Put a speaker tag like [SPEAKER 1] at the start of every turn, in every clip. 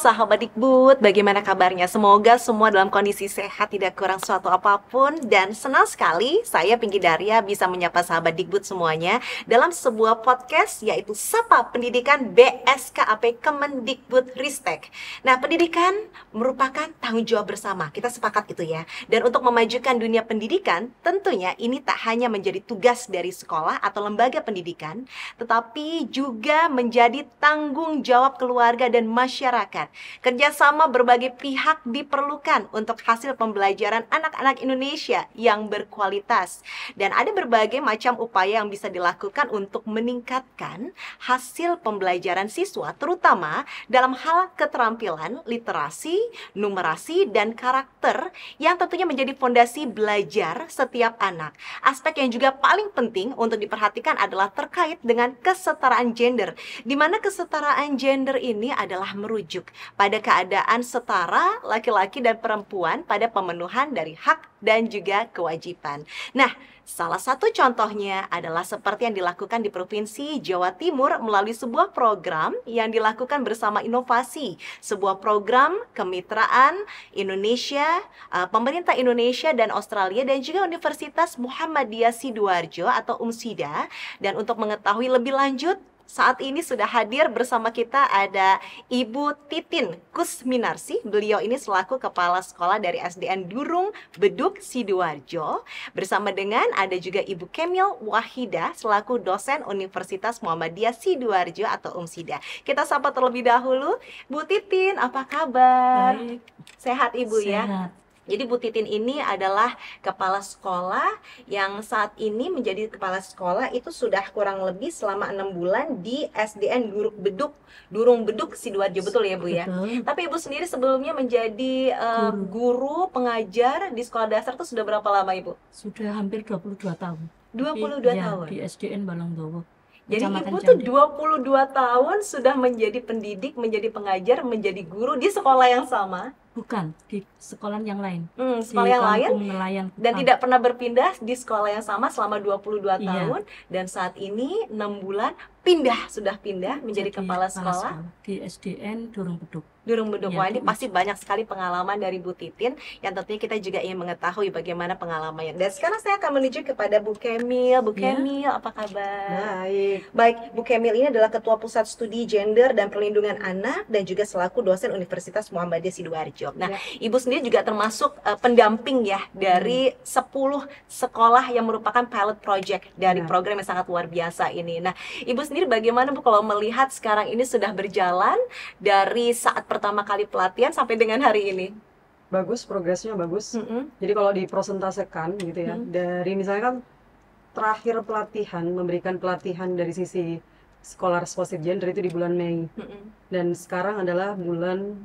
[SPEAKER 1] sahabat Dikbud, bagaimana kabarnya? Semoga semua dalam kondisi sehat, tidak kurang suatu apapun. Dan senang sekali saya Pinky Daria bisa menyapa sahabat Dikbud semuanya dalam sebuah podcast yaitu Sapa Pendidikan BSKAP Kemendikbud Ristek. Nah, pendidikan merupakan tanggung jawab bersama, kita sepakat itu ya. Dan untuk memajukan dunia pendidikan, tentunya ini tak hanya menjadi tugas dari sekolah atau lembaga pendidikan, tetapi juga menjadi tanggung jawab keluarga dan masyarakat. Kerjasama berbagai pihak diperlukan untuk hasil pembelajaran anak-anak Indonesia yang berkualitas. Dan ada berbagai macam upaya yang bisa dilakukan untuk meningkatkan hasil pembelajaran siswa, terutama dalam hal keterampilan, literasi, numerasi, dan karakter yang tentunya menjadi fondasi belajar setiap anak. Aspek yang juga paling penting untuk diperhatikan adalah terkait dengan kesetaraan gender, di mana kesetaraan gender ini adalah merujuk pada keadaan setara laki-laki dan perempuan pada pemenuhan dari hak dan juga kewajiban. Nah, salah satu contohnya adalah seperti yang dilakukan di Provinsi Jawa Timur melalui sebuah program yang dilakukan bersama inovasi, sebuah program kemitraan Indonesia, pemerintah Indonesia dan Australia, dan juga Universitas Muhammadiyah Sidoarjo atau UMSIDA. Dan untuk mengetahui lebih lanjut, saat ini sudah hadir bersama kita ada Ibu Titin Kusminarsi. Beliau ini selaku Kepala Sekolah dari SDN Durung Beduk Sidoarjo. Bersama dengan ada juga Ibu Kemil Wahida selaku dosen Universitas Muhammadiyah Sidoarjo atau UMSIDA. Kita sapa terlebih dahulu. Bu Titin, apa kabar?
[SPEAKER 2] Baik.
[SPEAKER 1] Sehat Ibu ya?
[SPEAKER 2] Sehat.
[SPEAKER 1] Jadi Bu Titin ini adalah kepala sekolah yang saat ini menjadi kepala sekolah itu sudah kurang lebih selama 6 bulan di SDN Durung Beduk Sidoarjo, betul ya Bu ya?
[SPEAKER 2] Betul.
[SPEAKER 1] Tapi Ibu sendiri sebelumnya menjadi guru pengajar di sekolah dasar itu sudah berapa lama Ibu?
[SPEAKER 2] Sudah hampir 22 tahun.
[SPEAKER 1] 22
[SPEAKER 2] Ya,
[SPEAKER 1] tahun.
[SPEAKER 2] di SDN Balongdowo.
[SPEAKER 1] Jadi
[SPEAKER 2] Kecamatan
[SPEAKER 1] Ibu tuh
[SPEAKER 2] Candi.
[SPEAKER 1] 22 tahun sudah menjadi pendidik, menjadi pengajar, menjadi guru di sekolah yang sama.
[SPEAKER 2] Bukan, di sekolah yang lain.
[SPEAKER 1] Sekolah
[SPEAKER 2] Di
[SPEAKER 1] yang lain
[SPEAKER 2] Kampung Nelayan
[SPEAKER 1] dan
[SPEAKER 2] Kupang.
[SPEAKER 1] tidak pernah berpindah di sekolah yang sama selama 22
[SPEAKER 2] Iya.
[SPEAKER 1] tahun. Dan saat ini 6 bulan sudah pindah menjadi
[SPEAKER 2] Jadi
[SPEAKER 1] kepala sekolah
[SPEAKER 2] di SDN Durung Beduk.
[SPEAKER 1] Durung Beduk.
[SPEAKER 2] Iya,
[SPEAKER 1] Wah, ini
[SPEAKER 2] Bu.
[SPEAKER 1] pasti banyak sekali pengalaman dari Bu Titin yang tentunya kita juga ingin mengetahui bagaimana pengalamannya. Dan sekarang saya akan menuju kepada Bu Kemil. Bu
[SPEAKER 2] Ya.
[SPEAKER 1] Kemil, apa kabar?
[SPEAKER 3] Baik.
[SPEAKER 1] Baik, Bu Kemil ini adalah Ketua Pusat Studi Gender dan Perlindungan Anak dan juga selaku dosen Universitas Muhammadiyah Sidoarjo. Nah,
[SPEAKER 3] Ya.
[SPEAKER 1] Ibu sendiri juga termasuk pendamping ya dari 10 sekolah yang merupakan pilot project dari
[SPEAKER 3] Ya.
[SPEAKER 1] program yang sangat luar biasa ini. Nah, Ibu sendiri bagaimana Bu kalau melihat sekarang ini sudah berjalan dari saat pertama kali pelatihan sampai dengan hari ini?
[SPEAKER 3] Bagus, progresnya bagus.
[SPEAKER 1] Mm-mm.
[SPEAKER 3] Jadi kalau dipresentasekan gitu ya, dari misalnya kan terakhir pelatihan, memberikan pelatihan dari sisi sekolah responsif gender itu di bulan Mei.
[SPEAKER 1] Mm-mm.
[SPEAKER 3] Dan sekarang adalah bulan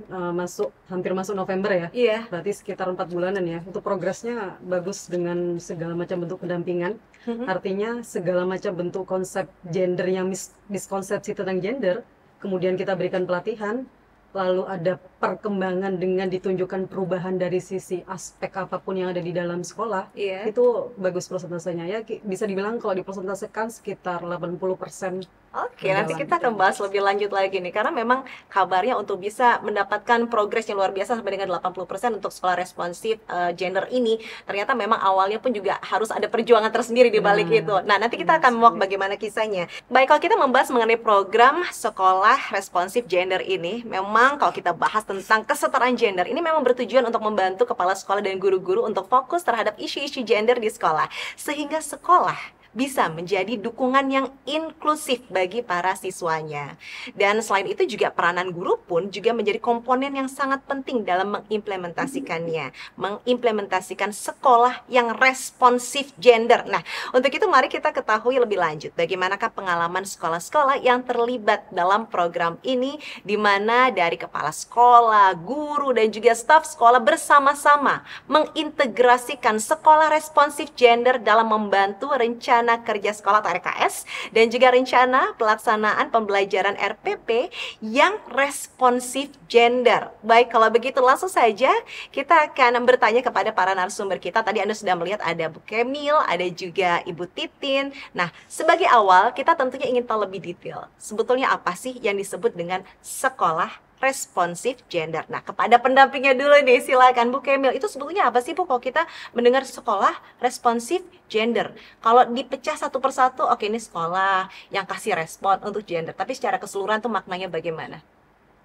[SPEAKER 3] hampir masuk November ya.
[SPEAKER 1] Iya.
[SPEAKER 3] Berarti sekitar 4 bulanan ya. Untuk progresnya bagus dengan segala macam bentuk pendampingan. Artinya segala macam bentuk konsep gender yang miskonsepsi tentang gender, kemudian kita berikan pelatihan, lalu ada perkembangan dengan ditunjukkan perubahan dari sisi aspek apapun yang ada di dalam sekolah.
[SPEAKER 1] Iya.
[SPEAKER 3] Itu bagus persentasenya ya. Bisa dibilang kalau dipresentasikan sekitar 80%.
[SPEAKER 1] Oke, nanti kita akan bahas lebih lanjut lagi nih, karena memang kabarnya untuk bisa mendapatkan progres yang luar biasa sampai dengan 80% untuk sekolah responsif gender ini, ternyata memang awalnya pun juga harus ada perjuangan tersendiri di balik itu. Nah, nanti kita akan menguak bagaimana kisahnya. Baik, kalau kita membahas mengenai program sekolah responsif gender ini, memang kalau kita bahas tentang kesetaraan gender, ini memang bertujuan untuk membantu kepala sekolah dan guru-guru untuk fokus terhadap isu-isu gender di sekolah, sehingga sekolah bisa menjadi dukungan yang inklusif bagi para siswanya. Dan selain itu juga peranan guru pun juga menjadi komponen yang sangat penting dalam mengimplementasikan sekolah yang responsif gender. Nah, untuk itu mari kita ketahui lebih lanjut bagaimanakah pengalaman sekolah-sekolah yang terlibat dalam program ini, di mana dari kepala sekolah, guru, dan juga staf sekolah bersama-sama mengintegrasikan sekolah responsif gender dalam membantu rencana kerja sekolah atau RKS dan juga rencana pelaksanaan pembelajaran RPP yang responsif gender. Baik, kalau begitu langsung saja kita akan bertanya kepada para narasumber kita. Tadi Anda sudah melihat ada Bu Kemil, ada juga Ibu Titin. Nah, sebagai awal kita tentunya ingin tahu lebih detail. Sebetulnya apa sih yang disebut dengan sekolah responsif gender. Nah, kepada pendampingnya dulu nih, silakan Bu Kemil. Itu sebetulnya apa sih Bu kalau kita mendengar sekolah responsif gender? Kalau dipecah satu persatu, oke ini sekolah yang kasih respon untuk gender. Tapi secara keseluruhan tuh maknanya bagaimana?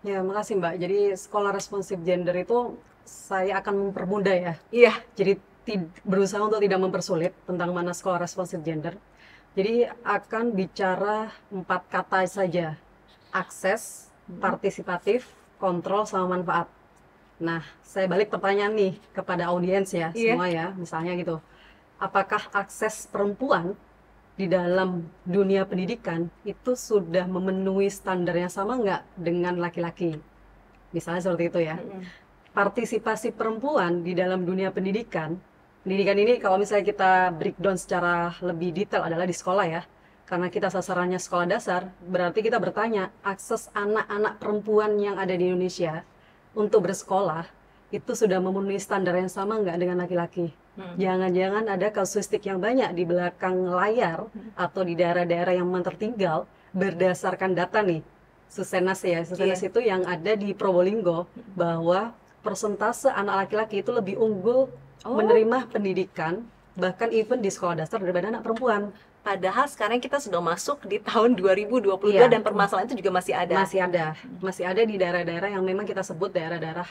[SPEAKER 3] Ya, makasih Mbak. Jadi sekolah responsif gender itu saya akan mempermudah ya.
[SPEAKER 1] Iya.
[SPEAKER 3] Jadi berusaha untuk tidak mempersulit tentang mana sekolah responsif gender. Jadi akan bicara 4 kata saja. Akses, partisipatif, kontrol, sama manfaat. Nah, saya balik pertanyaan nih kepada audiens ya,
[SPEAKER 1] Iya.
[SPEAKER 3] semua ya, misalnya gitu. Apakah akses perempuan di dalam dunia pendidikan itu sudah memenuhi standar yang sama nggak dengan laki-laki? Misalnya seperti itu ya. Partisipasi perempuan di dalam dunia pendidikan ini kalau misalnya kita breakdown secara lebih detail adalah di sekolah ya. Karena kita sasarannya sekolah dasar, berarti kita bertanya, akses anak-anak perempuan yang ada di Indonesia untuk bersekolah, itu sudah memenuhi standar yang sama nggak dengan laki-laki? Jangan-jangan ada kasuistik yang banyak di belakang layar atau di daerah-daerah yang memang tertinggal berdasarkan data nih, Susenas ya, Susenas itu yang ada di Probolinggo, bahwa persentase anak laki-laki itu lebih unggul menerima pendidikan, bahkan even di sekolah dasar daripada anak perempuan.
[SPEAKER 1] Padahal sekarang kita sudah masuk di tahun 2022
[SPEAKER 3] Iya.
[SPEAKER 1] dan permasalahan itu juga masih ada.
[SPEAKER 3] Masih ada di daerah-daerah yang memang kita sebut daerah-daerah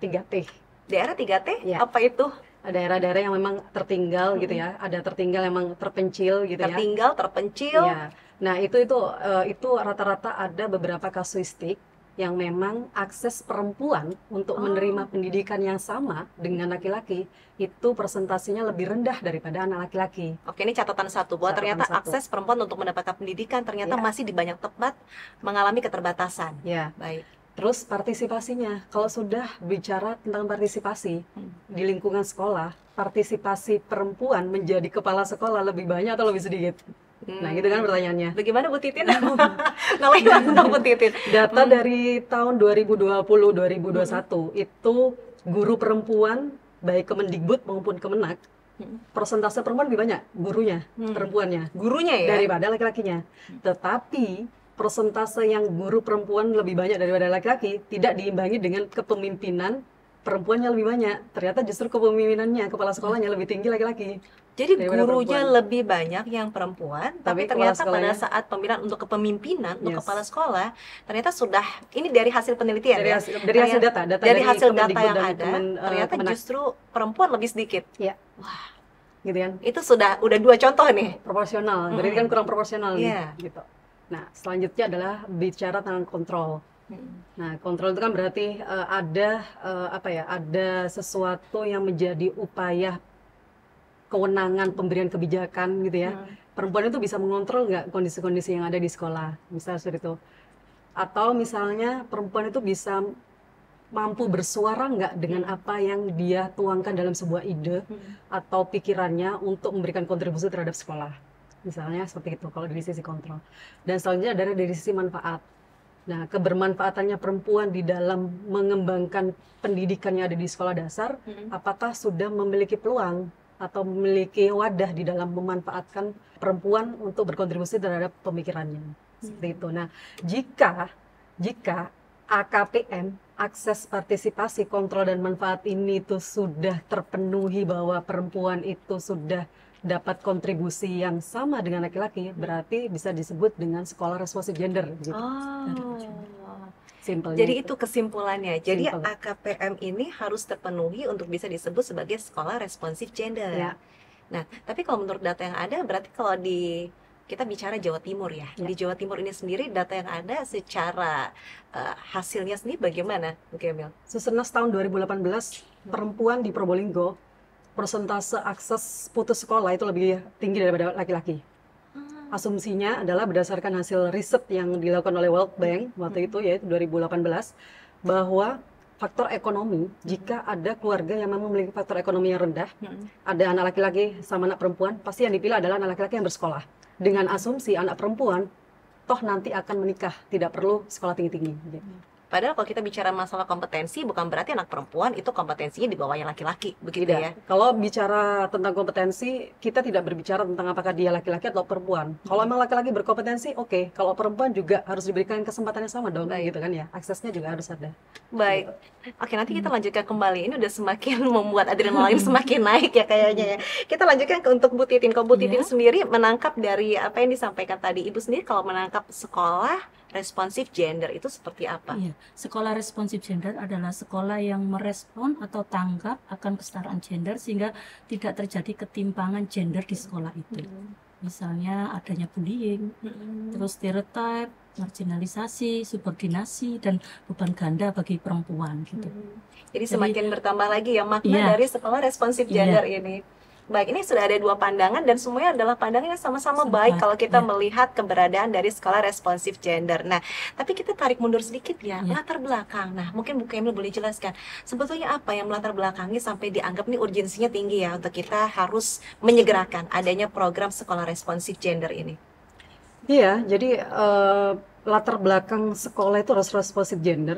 [SPEAKER 3] 3T.
[SPEAKER 1] Daerah 3T,
[SPEAKER 3] Iya.
[SPEAKER 1] apa itu?
[SPEAKER 3] Daerah-daerah yang memang tertinggal gitu ya, ada tertinggal yang memang terpencil gitu ya.
[SPEAKER 1] Tertinggal, terpencil.
[SPEAKER 3] Iya. Nah, itu rata-rata ada beberapa kasuistik yang memang akses perempuan untuk menerima pendidikan yang sama dengan laki-laki itu presentasinya lebih rendah daripada anak laki-laki.
[SPEAKER 1] Oke, ini catatan satu bahwa
[SPEAKER 3] Catatan
[SPEAKER 1] ternyata
[SPEAKER 3] satu.
[SPEAKER 1] akses perempuan untuk mendapatkan pendidikan ternyata
[SPEAKER 3] Ya.
[SPEAKER 1] masih di banyak tempat mengalami keterbatasan.
[SPEAKER 3] Ya.
[SPEAKER 1] Baik.
[SPEAKER 3] Terus partisipasinya, kalau sudah bicara tentang partisipasi di lingkungan sekolah, partisipasi perempuan menjadi kepala sekolah lebih banyak atau lebih sedikit? Nah, gitu kan pertanyaannya.
[SPEAKER 1] Bagaimana Bu Titin? Ngelain tentang Bu Titin.
[SPEAKER 3] Data dari tahun 2020-2021 itu guru perempuan baik Kemendikbud maupun Kemenak, persentase perempuan lebih banyak gurunya, perempuannya
[SPEAKER 1] Gurunya ya?
[SPEAKER 3] daripada laki-lakinya. Tetapi persentase yang guru perempuan lebih banyak daripada laki-laki tidak diimbangi dengan kepemimpinan perempuannya lebih banyak. Ternyata justru kepemimpinannya, kepala sekolahnya lebih tinggi laki-laki.
[SPEAKER 1] Jadi
[SPEAKER 3] daripada
[SPEAKER 1] gurunya
[SPEAKER 3] perempuan.
[SPEAKER 1] lebih banyak yang perempuan, tapi
[SPEAKER 3] Tapi kepala
[SPEAKER 1] ternyata pada
[SPEAKER 3] sekolahnya-
[SPEAKER 1] saat pemilihan untuk kepemimpinan, untuk
[SPEAKER 3] Yes.
[SPEAKER 1] kepala sekolah, ternyata sudah, ini dari hasil penelitian
[SPEAKER 3] Dari
[SPEAKER 1] ya?
[SPEAKER 3] hasil, dari hasil data,
[SPEAKER 1] Dari hasil data
[SPEAKER 3] Kemendikbud
[SPEAKER 1] yang
[SPEAKER 3] dan
[SPEAKER 1] ada, ternyata
[SPEAKER 3] Kemenak,
[SPEAKER 1] justru perempuan lebih sedikit.
[SPEAKER 3] gitu kan.
[SPEAKER 1] Itu sudah dua contoh nih.
[SPEAKER 3] Proporsional, berarti kan kurang proporsional nih,
[SPEAKER 1] Iya.
[SPEAKER 3] gitu. Nah, selanjutnya adalah bicara tentang kontrol. Nah, kontrol itu kan berarti ada sesuatu yang menjadi upaya kewenangan pemberian kebijakan gitu ya. Perempuan itu bisa mengontrol nggak kondisi-kondisi yang ada di sekolah, misalnya seperti itu. Atau misalnya perempuan itu bisa mampu bersuara nggak dengan apa yang dia tuangkan dalam sebuah ide atau pikirannya untuk memberikan kontribusi terhadap sekolah. Misalnya seperti itu kalau dari sisi kontrol. Dan selanjutnya adalah dari sisi manfaat. Nah, kebermanfaatannya perempuan di dalam mengembangkan pendidikan yang ada di sekolah dasar, apakah sudah memiliki peluang atau memiliki wadah di dalam memanfaatkan perempuan untuk berkontribusi terhadap pemikirannya. Seperti itu. Nah, jika AKPM, akses partisipasi, kontrol dan manfaat ini itu sudah terpenuhi bahwa perempuan itu sudah dapat kontribusi yang sama dengan laki-laki, berarti bisa disebut dengan sekolah responsif gender gitu. Simpelnya
[SPEAKER 1] Jadi itu kesimpulannya. Jadi
[SPEAKER 3] Simpel.
[SPEAKER 1] AKPM ini harus terpenuhi untuk bisa disebut sebagai sekolah responsif gender.
[SPEAKER 3] Ya.
[SPEAKER 1] Nah, tapi kalau menurut data yang ada, berarti kalau kita bicara Jawa Timur ya.
[SPEAKER 3] Ya.
[SPEAKER 1] Di Jawa Timur ini sendiri data yang ada secara hasilnya sendiri bagaimana, Bu Kemil?
[SPEAKER 3] Susenas tahun 2018, perempuan di Probolinggo persentase akses putus sekolah itu lebih tinggi daripada laki-laki. Asumsinya adalah berdasarkan hasil riset yang dilakukan oleh World Bank waktu itu, yaitu 2018, bahwa faktor ekonomi, jika ada keluarga yang memang memiliki faktor ekonomi yang rendah, ada anak laki-laki sama anak perempuan, pasti yang dipilih adalah anak laki-laki yang bersekolah. Dengan asumsi anak perempuan, toh nanti akan menikah, tidak perlu sekolah tinggi-tinggi.
[SPEAKER 1] Padahal kalau kita bicara masalah kompetensi, bukan berarti anak perempuan itu kompetensinya di bawahnya laki-laki, begitu
[SPEAKER 3] Tidak.
[SPEAKER 1] ya?
[SPEAKER 3] Kalau bicara tentang kompetensi, kita tidak berbicara tentang apakah dia laki-laki atau perempuan. Kalau emang laki-laki berkompetensi, oke. Kalau perempuan juga harus diberikan kesempatan yang sama dong,
[SPEAKER 1] Baik.
[SPEAKER 3] gitu kan ya. Aksesnya juga harus ada.
[SPEAKER 1] Baik. Oke, nanti kita lanjutkan kembali. Ini udah semakin membuat adrenalin semakin naik ya kayaknya ya. Kita lanjutkan untuk Bu Titin. Kalau Bu Titin
[SPEAKER 2] Iya.
[SPEAKER 1] sendiri menangkap dari apa yang disampaikan tadi, Ibu sendiri kalau menangkap sekolah responsif gender itu seperti apa?
[SPEAKER 2] Iya, sekolah responsif gender adalah sekolah yang merespon atau tanggap akan kesetaraan gender sehingga tidak terjadi ketimpangan gender di sekolah itu. Misalnya adanya bullying, terus stereotip, marginalisasi, subordinasi, dan beban ganda bagi perempuan gitu.
[SPEAKER 1] Jadi semakin bertambah lagi ya makna
[SPEAKER 2] Iya.
[SPEAKER 1] dari sekolah responsif
[SPEAKER 2] Iya.
[SPEAKER 1] gender ini. Baik, ini sudah ada dua pandangan dan semuanya adalah pandangan yang sama-sama
[SPEAKER 2] Sama
[SPEAKER 1] baik
[SPEAKER 2] baik,
[SPEAKER 1] kalau kita
[SPEAKER 2] iya.
[SPEAKER 1] melihat keberadaan dari sekolah responsif gender. Nah, tapi kita tarik mundur sedikit ya,
[SPEAKER 2] Iya.
[SPEAKER 1] latar belakang. Nah, mungkin Bu Kemil boleh jelaskan, sebetulnya apa yang melatar belakangi sampai dianggap nih urgensinya tinggi ya untuk kita harus menyegerakan adanya program sekolah responsif gender ini.
[SPEAKER 3] Iya, jadi latar belakang sekolah itu harus responsif gender.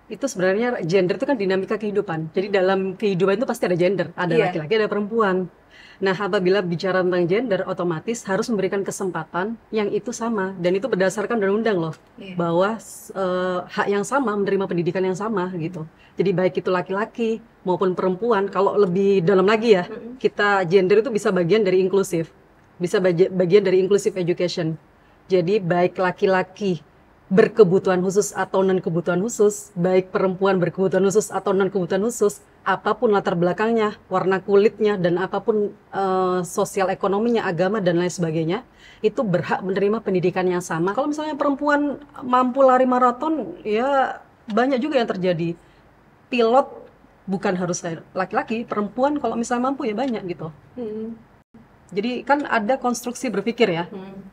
[SPEAKER 3] Itu sebenarnya gender itu kan dinamika kehidupan. Jadi dalam kehidupan itu pasti ada gender, ada
[SPEAKER 1] Iya.
[SPEAKER 3] laki-laki, ada perempuan. Nah, apabila bicara tentang gender, otomatis harus memberikan kesempatan yang itu sama. Dan itu berdasarkan undang-undang loh,
[SPEAKER 1] Iya.
[SPEAKER 3] bahwa hak yang sama, menerima pendidikan yang sama gitu. Jadi baik itu laki-laki maupun perempuan, kalau lebih dalam lagi ya, kita gender itu bisa bagian dari inklusif. Bisa bagian dari inclusive education. Jadi baik laki-laki berkebutuhan khusus atau non kebutuhan khusus, baik perempuan berkebutuhan khusus atau non kebutuhan khusus, apapun latar belakangnya, warna kulitnya, dan apapun sosial ekonominya, agama dan lain sebagainya, itu berhak menerima pendidikan yang sama. Kalau misalnya perempuan mampu lari maraton, ya banyak juga yang terjadi. Pilot bukan harus laki-laki, perempuan kalau misalnya mampu ya banyak gitu. Jadi kan ada konstruksi berpikir ya,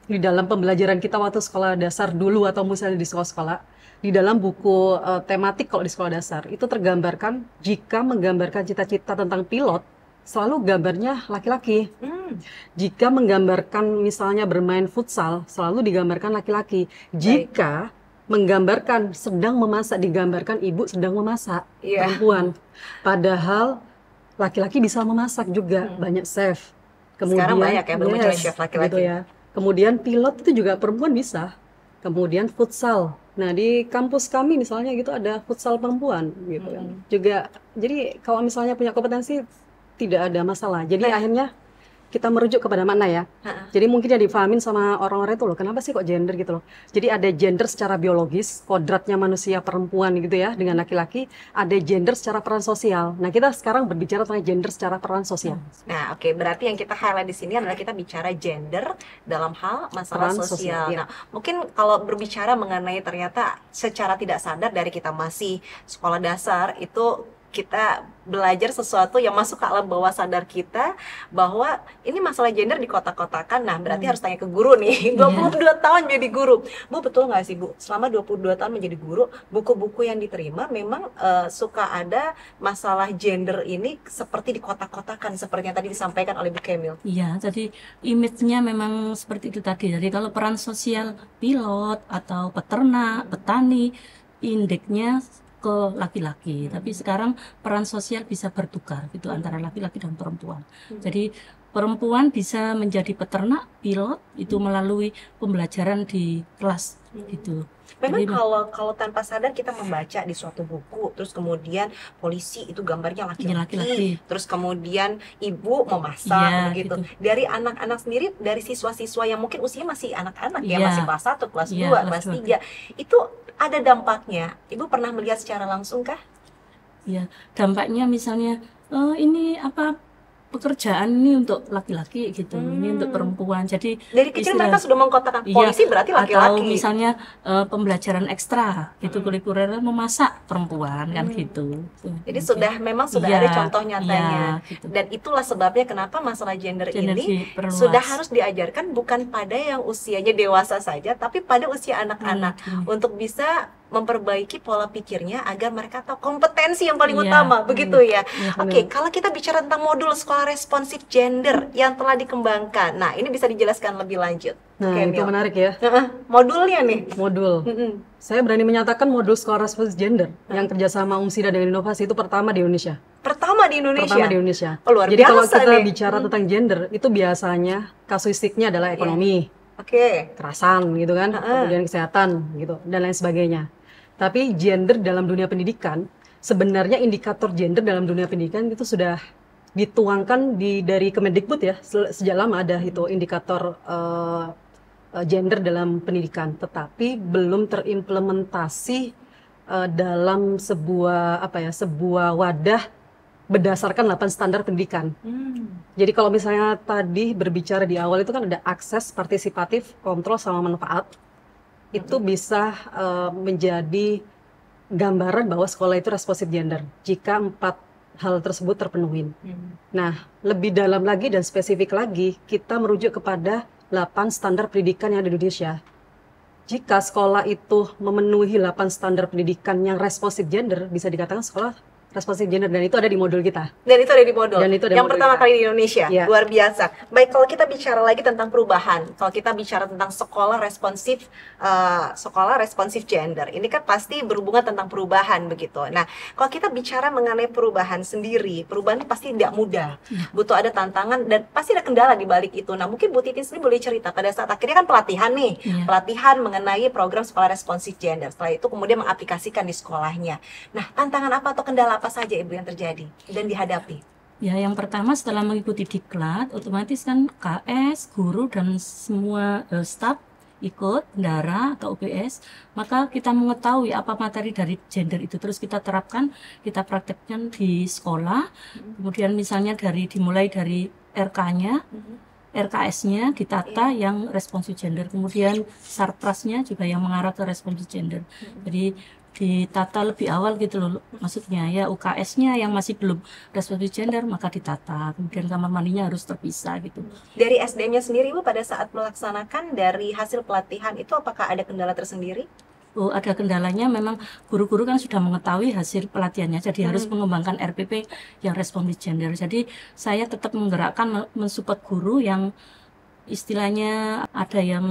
[SPEAKER 3] di dalam pembelajaran kita waktu sekolah dasar dulu atau misalnya di sekolah-sekolah, di dalam buku tematik kalau di sekolah dasar, itu tergambarkan jika menggambarkan cita-cita tentang pilot, selalu gambarnya laki-laki. Jika menggambarkan misalnya bermain futsal, selalu digambarkan laki-laki. Jika menggambarkan sedang memasak, digambarkan ibu sedang memasak,
[SPEAKER 1] Iya.
[SPEAKER 3] perempuan. Padahal laki-laki bisa memasak juga, banyak chef.
[SPEAKER 1] Sekarang banyak ya bermunculan chef laki-laki.
[SPEAKER 3] Gitu ya. Kemudian pilot itu juga perempuan bisa. Kemudian futsal. Nah, di kampus kami misalnya gitu ada futsal perempuan gitu kan. Juga jadi kalau misalnya punya kompetensi tidak ada masalah. Jadi akhirnya kita merujuk kepada makna ya. Jadi mungkin yang difahamin sama orang-orang itu loh, kenapa sih kok gender gitu loh. Jadi ada gender secara biologis, kodratnya manusia perempuan gitu ya, dengan laki-laki. Ada gender secara peran sosial. Nah, kita sekarang berbicara tentang gender secara peran sosial.
[SPEAKER 1] Nah, oke, berarti yang kita highlight di sini adalah kita bicara gender dalam hal masalah
[SPEAKER 3] Peran
[SPEAKER 1] sosial.
[SPEAKER 3] sosial, iya.
[SPEAKER 1] Nah, mungkin kalau berbicara mengenai ternyata secara tidak sadar dari kita masih sekolah dasar itu kita belajar sesuatu yang masuk ke alam bawah sadar kita bahwa ini masalah gender di kotak-kotakan. Nah, berarti harus tanya ke guru nih. 22 tahun jadi guru. Bu, betul nggak sih, Bu? Selama 22 tahun menjadi guru, buku-buku yang diterima memang suka ada masalah gender ini seperti di kotak-kotakan seperti yang tadi disampaikan oleh Bu Kemil.
[SPEAKER 2] Iya, jadi image-nya memang seperti itu tadi. Jadi kalau peran sosial pilot atau peternak, petani, indeksnya ke laki-laki. Tapi sekarang peran sosial bisa bertukar gitu antara laki-laki dan perempuan. Jadi perempuan bisa menjadi peternak, pilot itu melalui pembelajaran di kelas gitu.
[SPEAKER 1] Memang
[SPEAKER 2] Jadi,
[SPEAKER 1] kalau tanpa sadar kita membaca di suatu buku, terus kemudian polisi itu gambarnya
[SPEAKER 2] laki-laki.
[SPEAKER 1] laki-laki, terus kemudian ibu memasak
[SPEAKER 2] Iya,
[SPEAKER 1] begitu.
[SPEAKER 2] gitu.
[SPEAKER 1] Dari anak-anak sendiri, dari siswa-siswa yang mungkin usia masih anak-anak ya,
[SPEAKER 2] Iya.
[SPEAKER 1] masih kelas 1, kelas 2,
[SPEAKER 2] Iya,
[SPEAKER 1] kelas
[SPEAKER 2] kelas
[SPEAKER 1] 3, itu ada dampaknya. Ibu pernah melihat secara langsung kah?
[SPEAKER 2] ya, dampaknya misalnya ini apa pekerjaan ini untuk laki-laki gitu, ini untuk perempuan. Jadi
[SPEAKER 1] Dari kecil
[SPEAKER 2] istilah-
[SPEAKER 1] mereka sudah mengkotakkan
[SPEAKER 2] Iya,
[SPEAKER 1] polisi berarti
[SPEAKER 2] atau
[SPEAKER 1] laki-laki.
[SPEAKER 2] misalnya pembelajaran ekstra gitu kurikuler memasak perempuan kan gitu.
[SPEAKER 1] Jadi memang sudah
[SPEAKER 2] Iya,
[SPEAKER 1] ada contoh nyatanya.
[SPEAKER 2] iya, gitu.
[SPEAKER 1] Dan itulah sebabnya kenapa masalah gender
[SPEAKER 2] Gender
[SPEAKER 1] ini
[SPEAKER 2] diperluas.
[SPEAKER 1] sudah harus diajarkan bukan pada yang usianya dewasa saja, tapi pada usia anak-anak untuk bisa memperbaiki pola pikirnya agar mereka tahu kompetensi yang paling
[SPEAKER 2] Iya.
[SPEAKER 1] utama, begitu ya.
[SPEAKER 2] Iya,
[SPEAKER 1] Oke, kalau kita bicara tentang modul sekolah responsif gender yang telah dikembangkan, nah ini bisa dijelaskan lebih lanjut.
[SPEAKER 3] Nah,
[SPEAKER 1] Oke,
[SPEAKER 3] itu
[SPEAKER 1] Mil.
[SPEAKER 3] menarik ya.
[SPEAKER 1] Modulnya nih.
[SPEAKER 3] Modul. Saya berani menyatakan modul sekolah responsif gender yang kerjasama Umsida dengan inovasi itu pertama di Indonesia.
[SPEAKER 1] Pertama di Indonesia.
[SPEAKER 3] Pertama di Indonesia.
[SPEAKER 1] Oh, luar
[SPEAKER 3] Jadi kalau
[SPEAKER 1] biasa
[SPEAKER 3] kita
[SPEAKER 1] nih.
[SPEAKER 3] bicara tentang gender, itu biasanya kasuistiknya adalah ekonomi,
[SPEAKER 1] Oke.
[SPEAKER 3] kekerasan gitu kan, kemudian kesehatan gitu, dan lain sebagainya. Tapi gender dalam dunia pendidikan, sebenarnya indikator gender dalam dunia pendidikan itu sudah dituangkan dari Kemendikbud ya, sejak lama ada itu indikator gender dalam pendidikan, tetapi belum terimplementasi dalam sebuah sebuah wadah berdasarkan 8 standar pendidikan. Jadi kalau misalnya tadi berbicara di awal itu kan ada akses, partisipatif, kontrol sama manfaat. Itu bisa menjadi gambaran bahwa sekolah itu responsif gender jika 4 hal tersebut terpenuhi. Nah, lebih dalam lagi dan spesifik lagi, kita merujuk kepada 8 standar pendidikan yang ada di Indonesia. Jika sekolah itu memenuhi 8 standar pendidikan yang responsif gender, bisa dikatakan sekolah responsif gender, dan itu ada di modul kita.
[SPEAKER 1] Dan itu ada di modul.
[SPEAKER 3] Dan itu ada
[SPEAKER 1] yang
[SPEAKER 3] modul
[SPEAKER 1] pertama
[SPEAKER 3] kita.
[SPEAKER 1] kali di Indonesia.
[SPEAKER 3] Iya.
[SPEAKER 1] Luar biasa. Baik, kalau kita bicara lagi tentang perubahan, kalau kita bicara tentang sekolah responsif gender, ini kan pasti berhubungan tentang perubahan begitu. Nah, kalau kita bicara mengenai perubahan sendiri, perubahan pasti tidak mudah. Butuh ada tantangan dan pasti ada kendala di balik itu. Nah, mungkin Bu Titin sendiri boleh cerita pada saat akhirnya kan pelatihan nih, pelatihan mengenai program sekolah responsif gender. Setelah itu kemudian mengaplikasikan di sekolahnya. Nah, tantangan apa atau kendala apa saja Ibu yang terjadi dan dihadapi?
[SPEAKER 2] Ya, yang pertama setelah mengikuti diklat, otomatis kan KS, guru, dan semua staf ikut, bendara atau UPS, maka kita mengetahui apa materi dari gender itu, terus kita terapkan, kita praktekkan di sekolah, kemudian misalnya dimulai dari RK-nya, RKS-nya ditata yang responsif gender, kemudian sarprasnya juga yang mengarah ke responsif gender. Jadi ditata lebih awal gitu loh, maksudnya ya UKS-nya yang masih belum responsif gender maka ditata, kemudian kamar mandinya harus terpisah gitu.
[SPEAKER 1] Dari SDM-nya sendiri Bu, pada saat melaksanakan dari hasil pelatihan itu apakah ada kendala tersendiri?
[SPEAKER 2] Oh, ada kendalanya, memang guru-guru kan sudah mengetahui hasil pelatihannya, jadi harus mengembangkan RPP yang responsif gender. Jadi saya tetap menggerakkan, mensupport guru yang istilahnya ada yang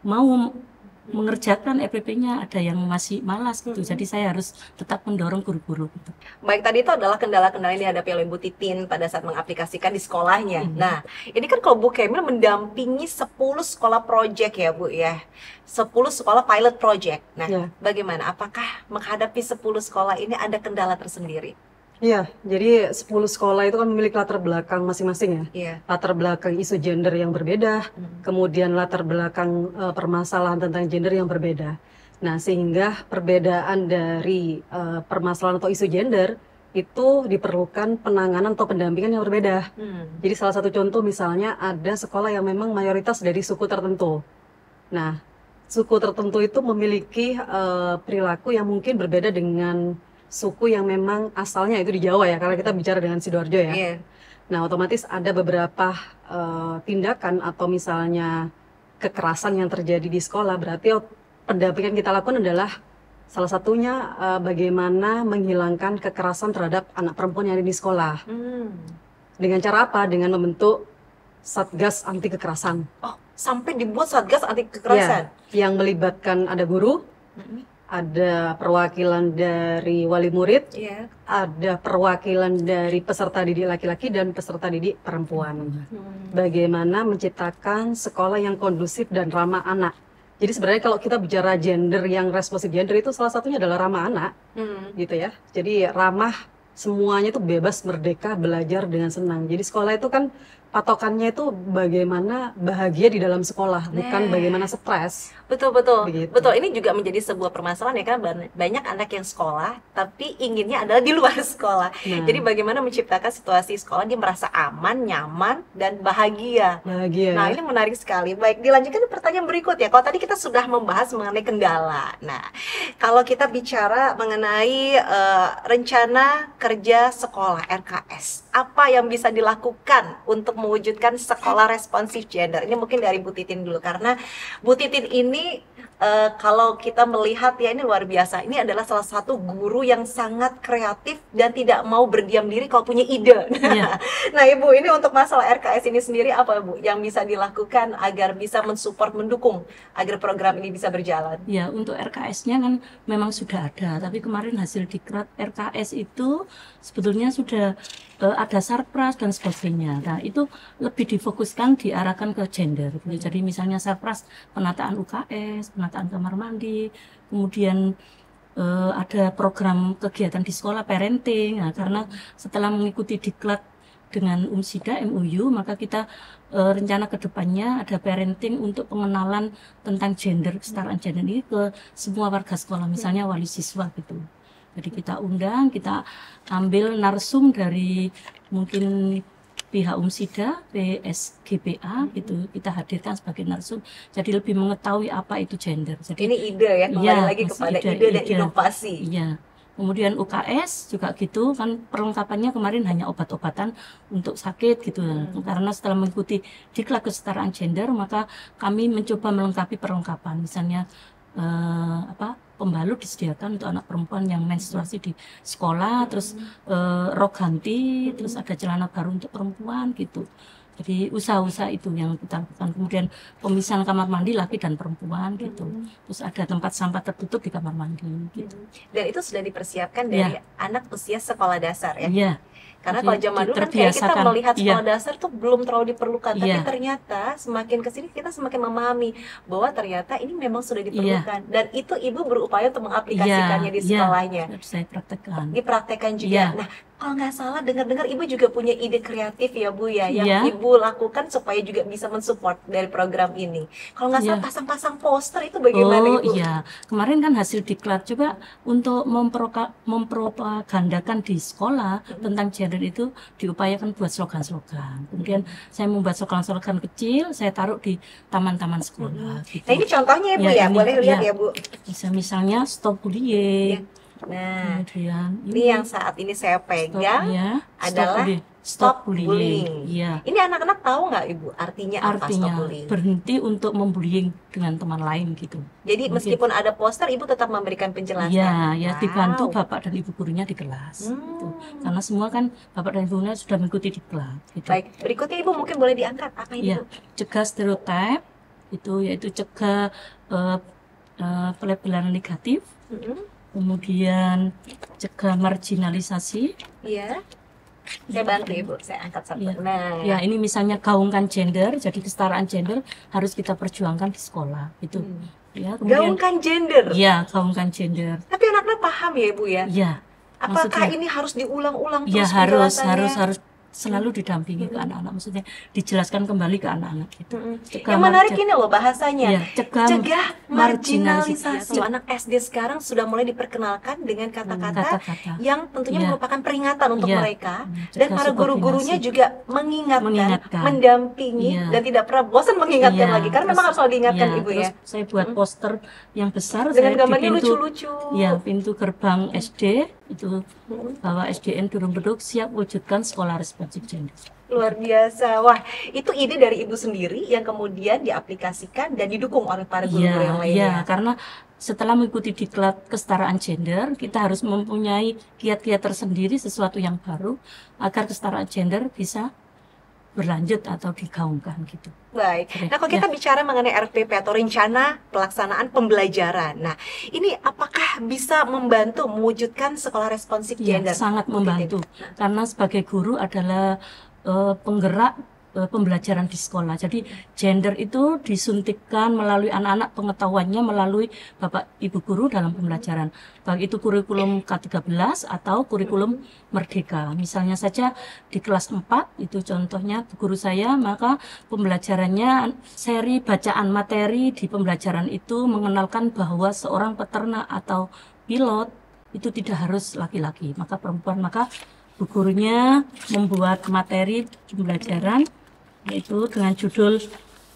[SPEAKER 2] mau mengerjakan RPP-nya, ada yang masih malas gitu. Jadi saya harus tetap mendorong guru-guru gitu.
[SPEAKER 1] Baik, tadi itu adalah kendala-kendala yang dihadapi oleh Bu Titin pada saat mengaplikasikan di sekolahnya. Nah, ini kan kalau Bu Kemil mendampingi 10 sekolah project ya Bu ya, 10 sekolah pilot project. Nah, bagaimana? Apakah menghadapi 10 sekolah ini ada kendala tersendiri?
[SPEAKER 3] Iya, jadi 10 sekolah itu kan memiliki latar belakang masing-masing ya.
[SPEAKER 1] Iya.
[SPEAKER 3] Latar belakang isu gender yang berbeda, kemudian latar belakang permasalahan tentang gender yang berbeda. Nah, sehingga perbedaan dari permasalahan atau isu gender itu diperlukan penanganan atau pendampingan yang berbeda. Jadi salah satu contoh misalnya ada sekolah yang memang mayoritas dari suku tertentu. Nah, suku tertentu itu memiliki perilaku yang mungkin berbeda dengan suku yang memang asalnya itu di Jawa ya, karena kita bicara dengan Sidoarjo ya.
[SPEAKER 1] Iya.
[SPEAKER 3] Nah, otomatis ada beberapa tindakan atau misalnya kekerasan yang terjadi di sekolah, berarti pendampingan kita lakukan adalah salah satunya bagaimana menghilangkan kekerasan terhadap anak perempuan yang ada di sekolah. Dengan cara apa? Dengan membentuk Satgas Anti Kekerasan.
[SPEAKER 1] Oh, sampai dibuat Satgas Anti Kekerasan?
[SPEAKER 3] Ya, yang melibatkan ada guru, ada perwakilan dari wali murid, ada perwakilan dari peserta didik laki-laki dan peserta didik perempuan. Bagaimana menciptakan sekolah yang kondusif dan ramah anak. Jadi sebenarnya kalau kita bicara gender yang responsif gender itu salah satunya adalah ramah anak, gitu ya. Jadi ramah, semuanya itu bebas, merdeka, belajar dengan senang. Jadi sekolah itu kan patokannya itu bagaimana bahagia di dalam sekolah, bukan bagaimana stres.
[SPEAKER 1] Betul. Betul, ini juga menjadi sebuah permasalahan ya, kan banyak anak yang sekolah tapi inginnya adalah di luar sekolah. Jadi bagaimana menciptakan situasi sekolah dia merasa aman, nyaman, dan bahagia. Nah, ini menarik sekali. Baik, dilanjutkan ke pertanyaan berikut ya. Kalau tadi kita sudah membahas mengenai kendala. Nah, kalau kita bicara mengenai rencana kerja sekolah RKS, apa yang bisa dilakukan untuk mewujudkan sekolah responsif gender? Ini mungkin dari Bu Titin dulu, karena Bu Titin ini kalau kita melihat ya, ini luar biasa. Ini adalah salah satu guru yang sangat kreatif dan tidak mau berdiam diri kalau punya ide.
[SPEAKER 2] Iya.
[SPEAKER 1] Nah Ibu, ini untuk masalah RKS ini sendiri apa Bu yang bisa dilakukan agar bisa mensupport, mendukung agar program ini bisa berjalan?
[SPEAKER 2] Ya, untuk RKS-nya kan memang sudah ada, tapi kemarin hasil diklat RKS itu sebetulnya sudah ada sarpras dan sebagainya. Nah, itu lebih difokuskan, diarahkan ke gender. Jadi misalnya sarpras penataan UKS, penataan kamar mandi, kemudian ada program kegiatan di sekolah parenting. Nah, karena setelah mengikuti diklat dengan UMSIDA MUU, maka kita rencana kedepannya ada parenting untuk pengenalan tentang gender, kesetaraan gender ini ke semua warga sekolah, misalnya wali siswa gitu. Jadi kita undang, kita ambil narsum dari mungkin pihak UMSIDA, PSGPA gitu, kita hadirkan sebagai narsum. Jadi lebih mengetahui apa itu gender. Jadi
[SPEAKER 1] Ini ide ya, kembali lagi kepada ide dan inovasi.
[SPEAKER 2] Iya. Kemudian UKS juga gitu kan, perlengkapannya kemarin hanya obat-obatan untuk sakit gitu. Karena setelah mengikuti diklat kesetaraan gender, maka kami mencoba melengkapi perlengkapan, misalnya pembalut disediakan untuk anak perempuan yang menstruasi di sekolah, terus rok ganti, terus ada celana baru untuk perempuan gitu. Jadi usaha-usaha itu yang kita lakukan. Kemudian pemisahan kamar mandi laki dan perempuan gitu. Terus ada tempat sampah tertutup di kamar mandi gitu.
[SPEAKER 1] Dan itu sudah dipersiapkan dari anak usia sekolah dasar ya?
[SPEAKER 2] Iya.
[SPEAKER 1] Karena kalau zaman dulu kan kayak kita melihat sekolah dasar tuh belum terlalu diperlukan, tapi ternyata semakin kesini kita semakin memahami bahwa ternyata ini memang sudah diperlukan, dan itu Ibu berupaya untuk mengaplikasikannya di sekolahnya.
[SPEAKER 2] Saya praktekkan.
[SPEAKER 1] Dipraktekkan juga. Nah, kalau nggak salah dengar-dengar Ibu juga punya ide kreatif ya Bu ya, yang Ibu lakukan supaya juga bisa mensupport dari program ini. Kalau nggak salah pasang-pasang poster itu bagaimana Ibu?
[SPEAKER 2] Iya, kemarin kan hasil diklat coba untuk mempropagandakan di sekolah tentang gender itu diupayakan buat slogan-slogan. Kemudian saya membuat slogan-slogan kecil, saya taruh di taman-taman sekolah. Gitu.
[SPEAKER 1] Nah ini contohnya Ibu ya, boleh lihat ya Bu.
[SPEAKER 2] Bisa misalnya stop bullying.
[SPEAKER 1] Nah,
[SPEAKER 2] kemudian
[SPEAKER 1] ini yang saat ini saya pegang adalah stop bullying.
[SPEAKER 2] Iya.
[SPEAKER 1] Ini anak-anak tahu nggak Ibu artinya apa stop bullying?
[SPEAKER 2] Berhenti untuk membullying dengan teman lain gitu.
[SPEAKER 1] Jadi meskipun ada poster, Ibu tetap memberikan penjelasan.
[SPEAKER 2] Iya, dibantu Bapak dan Ibu gurunya di kelas. Gitu. Karena semua kan Bapak dan Ibu gurunya sudah mengikuti diklat. Gitu.
[SPEAKER 1] Baik, berikutnya Ibu mungkin boleh diangkat apa ini?
[SPEAKER 2] Cegah stereotip itu yaitu cegah pelabelan negatif. Kemudian cegah marginalisasi.
[SPEAKER 1] Iya. Saya bantu Ibu, saya angkat satu. Nah,
[SPEAKER 2] ya ini misalnya gaungkan gender, jadi kesetaraan gender harus kita perjuangkan di sekolah gitu. Ya, kemudian,
[SPEAKER 1] gaungkan gender.
[SPEAKER 2] Iya, gaungkan gender.
[SPEAKER 1] Tapi anak-anak paham ya Ibu ya?
[SPEAKER 2] Iya.
[SPEAKER 1] Apakah ini harus diulang-ulang terus?
[SPEAKER 2] Ya harus selalu didampingi ke anak-anak, maksudnya dijelaskan kembali ke anak-anak gitu.
[SPEAKER 1] Yang menarik ini loh bahasanya, cegah marginalisasi. Anak SD sekarang sudah mulai diperkenalkan dengan kata-kata yang tentunya merupakan peringatan untuk mereka, dan para guru-gurunya juga mengingatkan, mendampingi, dan tidak pernah bosan mengingatkan lagi, karena memang harus selalu diingatkan Ibu ya.
[SPEAKER 2] Saya buat poster yang besar
[SPEAKER 1] dengan gambarnya lucu-lucu.
[SPEAKER 2] Ya, pintu gerbang SD itu bahwa SDN Durung Beduk siap wujudkan sekolah responsif gender.
[SPEAKER 1] Luar biasa. Wah, itu ide dari Ibu sendiri yang kemudian diaplikasikan dan didukung oleh para guru-guru yang lainnya.
[SPEAKER 2] Iya, karena setelah mengikuti diklat kesetaraan gender, kita harus mempunyai kiat-kiat tersendiri, sesuatu yang baru agar kesetaraan gender bisa berlanjut atau digaungkan gitu.
[SPEAKER 1] Baik. Nah, kalau kita bicara mengenai RPP atau rencana pelaksanaan pembelajaran, nah ini apakah bisa membantu mewujudkan sekolah responsif gender?
[SPEAKER 2] Sangat membantu. Karena sebagai guru adalah penggerak pembelajaran di sekolah. Jadi gender itu disuntikkan melalui anak-anak, pengetahuannya melalui Bapak Ibu guru dalam pembelajaran. Baik itu kurikulum K13 atau kurikulum Merdeka. Misalnya saja di kelas 4 itu contohnya guru saya, maka pembelajarannya seri bacaan materi di pembelajaran itu mengenalkan bahwa seorang peternak atau pilot itu tidak harus laki-laki, maka perempuan. Maka bu gurunya membuat materi pembelajaran yaitu dengan judul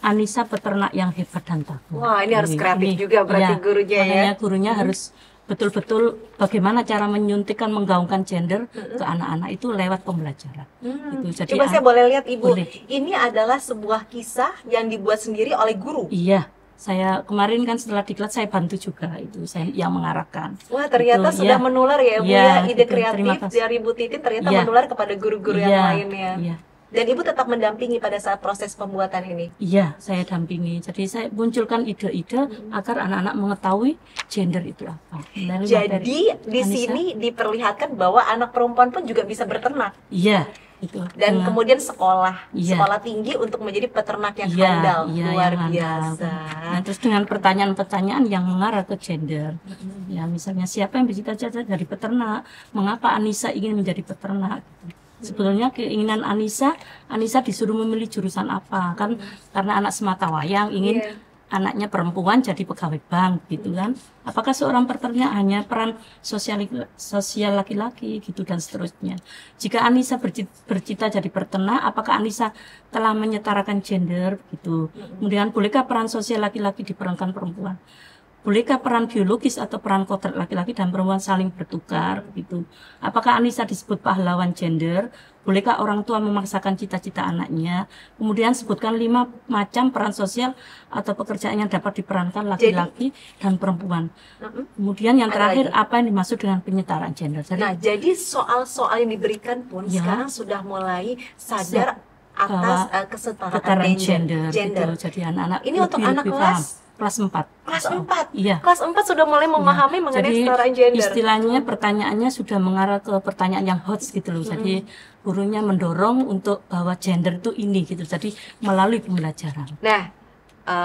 [SPEAKER 2] Anissa Peternak yang Hebat dan Tangguh.
[SPEAKER 1] Wah, ini harus kreatif juga berarti gurunya ya.
[SPEAKER 2] Makanya gurunya harus betul-betul bagaimana cara menyuntikkan, menggaungkan gender ke anak-anak itu lewat pembelajaran. Gitu. Jadi
[SPEAKER 1] coba saya boleh lihat Ibu, ini adalah sebuah kisah yang dibuat sendiri oleh guru.
[SPEAKER 2] Iya. Saya kemarin kan setelah diklat saya bantu juga itu, saya yang mengarahkan.
[SPEAKER 1] Wah, ternyata
[SPEAKER 2] Itu,
[SPEAKER 1] sudah
[SPEAKER 2] ya.
[SPEAKER 1] menular ya, Bu
[SPEAKER 2] Iya,
[SPEAKER 1] ya. Ide
[SPEAKER 2] gitu. Terima
[SPEAKER 1] kreatif
[SPEAKER 2] kasih.
[SPEAKER 1] dari Bu Titin ternyata
[SPEAKER 2] Iya.
[SPEAKER 1] menular kepada guru-guru yang
[SPEAKER 2] Iya,
[SPEAKER 1] lainnya.
[SPEAKER 2] iya.
[SPEAKER 1] Dan Ibu tetap mendampingi pada saat proses pembuatan ini.
[SPEAKER 2] Iya, saya dampingi. Jadi saya munculkan ide-ide agar anak-anak mengetahui gender itu apa. Melalui materi.
[SPEAKER 1] Jadi di
[SPEAKER 2] Anissa?
[SPEAKER 1] sini diperlihatkan bahwa anak perempuan pun juga bisa beternak.
[SPEAKER 2] Iya, itu.
[SPEAKER 1] Dan
[SPEAKER 2] Dengan-
[SPEAKER 1] kemudian sekolah
[SPEAKER 2] Iya.
[SPEAKER 1] sekolah tinggi untuk menjadi peternak yang
[SPEAKER 2] Iya,
[SPEAKER 1] handal.
[SPEAKER 2] iya,
[SPEAKER 1] Luar
[SPEAKER 2] yang handal.
[SPEAKER 1] biasa.
[SPEAKER 2] Nah, terus dengan pertanyaan-pertanyaan yang mengarah ke gender. Ya, misalnya siapa yang bercita-cita dari peternak? Mengapa Anissa ingin menjadi peternak? Sebetulnya keinginan Anissa disuruh memilih jurusan apa kan? Karena anak semata wayang ingin
[SPEAKER 1] Iya.
[SPEAKER 2] anaknya perempuan jadi pegawai bank gitu kan. Apakah seorang peternak hanya peran sosial laki-laki gitu dan seterusnya. Jika Anissa bercita jadi peternak, apakah Anissa telah menyetarakan gender gitu. Kemudian bolehkah peran sosial laki-laki diperankan perempuan? Bolehkah peran biologis atau peran kodrat laki-laki dan perempuan saling bertukar gitu? Apakah Anissa disebut pahlawan gender? Bolehkah orang tua memaksakan cita-cita anaknya? Kemudian sebutkan 5 macam peran sosial atau pekerjaan yang dapat diperankan laki-laki dan perempuan. Kemudian yang
[SPEAKER 1] Ada
[SPEAKER 2] terakhir,
[SPEAKER 1] lagi.
[SPEAKER 2] apa yang dimaksud dengan penyetaraan gender? Jadi,
[SPEAKER 1] Nah, jadi soal-soal yang diberikan pun
[SPEAKER 2] Ya.
[SPEAKER 1] sekarang sudah mulai sadar atas
[SPEAKER 2] bahwa
[SPEAKER 1] kesetaraan
[SPEAKER 2] kesetaraan
[SPEAKER 1] gender.
[SPEAKER 2] gitu. Jadi anak-anak
[SPEAKER 1] Ini untuk anak
[SPEAKER 2] lebih
[SPEAKER 1] kelas?
[SPEAKER 2] paham. Kelas 4.
[SPEAKER 1] Kelas 4.
[SPEAKER 2] Iya.
[SPEAKER 1] Kelas 4 sudah mulai memahami mengenai
[SPEAKER 2] Jadi
[SPEAKER 1] kesetaraan gender.
[SPEAKER 2] istilahnya pertanyaannya sudah mengarah ke pertanyaan yang hot gitu loh. Jadi gurunya mendorong untuk bahwa gender itu ini gitu. Jadi melalui pembelajaran.
[SPEAKER 1] Nah,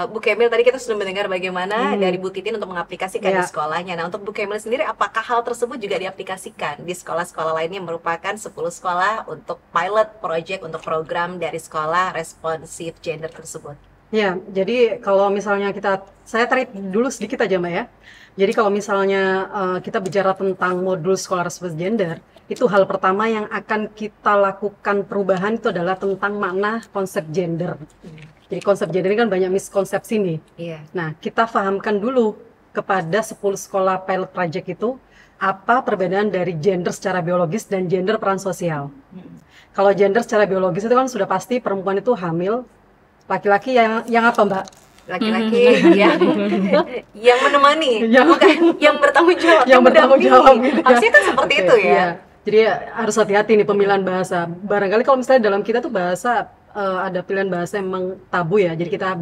[SPEAKER 1] Bu Kemil tadi kita sudah mendengar bagaimana dari Bu Titin untuk mengaplikasikan di
[SPEAKER 3] Ya.
[SPEAKER 1] sekolahnya. Nah, untuk Bu Kemil sendiri, apakah hal tersebut juga diaplikasikan di sekolah-sekolah lainnya yang merupakan 10 sekolah untuk pilot project untuk program dari sekolah responsif gender tersebut?
[SPEAKER 3] Ya, jadi kalau misalnya saya tarik dulu sedikit aja Mbak ya. Jadi kalau misalnya kita bicara tentang modul sekolah responsif gender, itu hal pertama yang akan kita lakukan perubahan itu adalah tentang makna konsep gender. Jadi konsep gender ini kan banyak miskonsepsi nih.
[SPEAKER 1] Iya.
[SPEAKER 3] Nah, kita fahamkan dulu kepada 10 sekolah pilot project itu apa perbedaan dari gender secara biologis dan gender peran sosial. Kalau gender secara biologis itu kan sudah pasti perempuan itu hamil, laki-laki yang apa Mbak?
[SPEAKER 1] Laki-laki yang menemani,
[SPEAKER 3] Yang-
[SPEAKER 1] bukan yang bertanggung jawab,
[SPEAKER 3] Yang bertanggung
[SPEAKER 1] mendampingi.
[SPEAKER 3] jawab gitu ya.
[SPEAKER 1] Harusnya kan seperti
[SPEAKER 3] Oke,
[SPEAKER 1] itu ya.
[SPEAKER 3] iya. Jadi harus hati-hati nih pemilihan bahasa. Barangkali kalau misalnya dalam kita tuh bahasa ada pilihan bahasa yang memang tabu ya. Jadi kita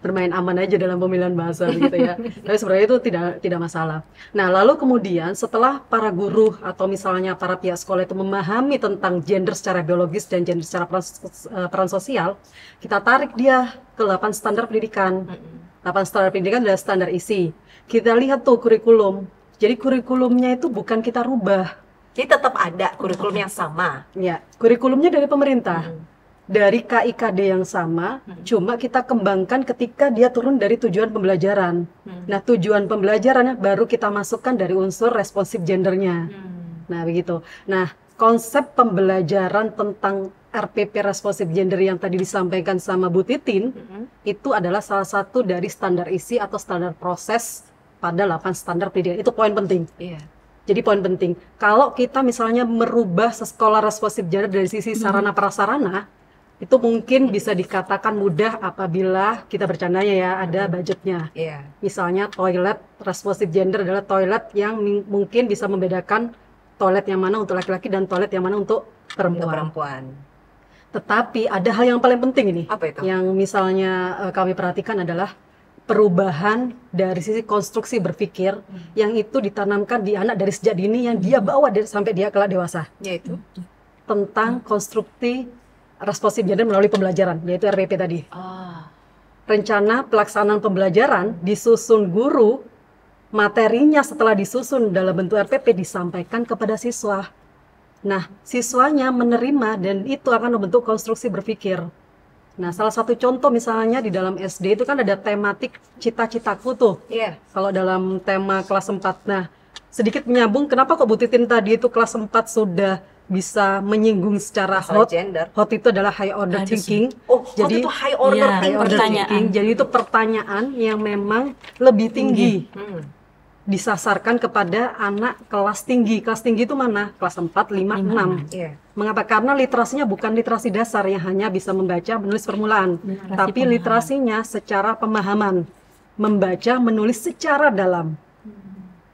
[SPEAKER 3] bermain aman aja dalam pemilihan bahasa gitu ya. Tapi sebenarnya itu tidak masalah. Nah, lalu kemudian setelah para guru atau misalnya para pihak sekolah itu memahami tentang gender secara biologis dan gender secara peran sosial, kita tarik dia ke 8 standar pendidikan. 8 standar pendidikan adalah standar isi. Kita lihat tuh kurikulum. Jadi kurikulumnya itu bukan kita rubah.
[SPEAKER 1] Jadi tetap ada kurikulum yang sama.
[SPEAKER 3] Ya, kurikulumnya dari pemerintah. Dari KIKD yang sama, cuma kita kembangkan ketika dia turun dari tujuan pembelajaran. Nah, tujuan pembelajarannya baru kita masukkan dari unsur responsif gendernya. Nah, begitu. Nah, konsep pembelajaran tentang RPP responsif gender yang tadi disampaikan sama Bu Titin, itu adalah salah satu dari standar isi atau standar proses pada 8 standar pendidikan. Itu poin penting.
[SPEAKER 1] Iya.
[SPEAKER 3] Jadi poin penting, kalau kita misalnya merubah sekolah responsif gender dari sisi sarana prasarana, itu mungkin bisa dikatakan mudah apabila kita bercandanya ya, ada budgetnya.
[SPEAKER 1] Iya.
[SPEAKER 3] Misalnya toilet responsif gender adalah toilet yang mungkin bisa membedakan toilet yang mana untuk laki-laki dan toilet yang mana untuk
[SPEAKER 1] Untuk
[SPEAKER 3] perempuan.
[SPEAKER 1] perempuan.
[SPEAKER 3] Tetapi ada hal yang paling penting ini,
[SPEAKER 1] Apa itu?
[SPEAKER 3] yang misalnya kami perhatikan adalah perubahan dari sisi konstruksi berpikir yang itu ditanamkan di anak dari sejak dini yang dia bawa sampai dia kelak dewasa
[SPEAKER 1] Yaitu.
[SPEAKER 3] tentang konstruksi responsif gender melalui pembelajaran, yaitu RPP tadi. Rencana pelaksanaan pembelajaran disusun guru, materinya setelah disusun dalam bentuk RPP disampaikan kepada siswa. Nah, siswanya menerima dan itu akan membentuk konstruksi berpikir. Nah, salah satu contoh misalnya di dalam SD itu kan ada tematik cita-citaku tuh.
[SPEAKER 1] Iya.
[SPEAKER 3] Kalau dalam tema kelas 4. Nah, sedikit menyambung kenapa kok Bu Titin tadi itu kelas 4 sudah bisa menyinggung secara
[SPEAKER 1] Masalah
[SPEAKER 3] hot.
[SPEAKER 1] gender.
[SPEAKER 3] Hot itu adalah high order
[SPEAKER 2] Ada sih.
[SPEAKER 3] thinking.
[SPEAKER 1] Oh,
[SPEAKER 3] Jadi,
[SPEAKER 1] itu high order
[SPEAKER 2] iya,
[SPEAKER 3] High
[SPEAKER 1] thinking.
[SPEAKER 3] order
[SPEAKER 2] Pertanyaan.
[SPEAKER 3] thinking. Jadi itu pertanyaan yang memang lebih tinggi. Disasarkan kepada anak kelas tinggi. Kelas tinggi itu mana? Kelas 4, 5, 6.
[SPEAKER 1] Iya.
[SPEAKER 3] Mengapa? Karena literasinya bukan literasi dasar yang hanya bisa membaca, menulis permulaan.
[SPEAKER 2] Literasi
[SPEAKER 3] Tapi
[SPEAKER 2] pemahaman.
[SPEAKER 3] literasinya secara pemahaman. membaca, menulis secara dalam.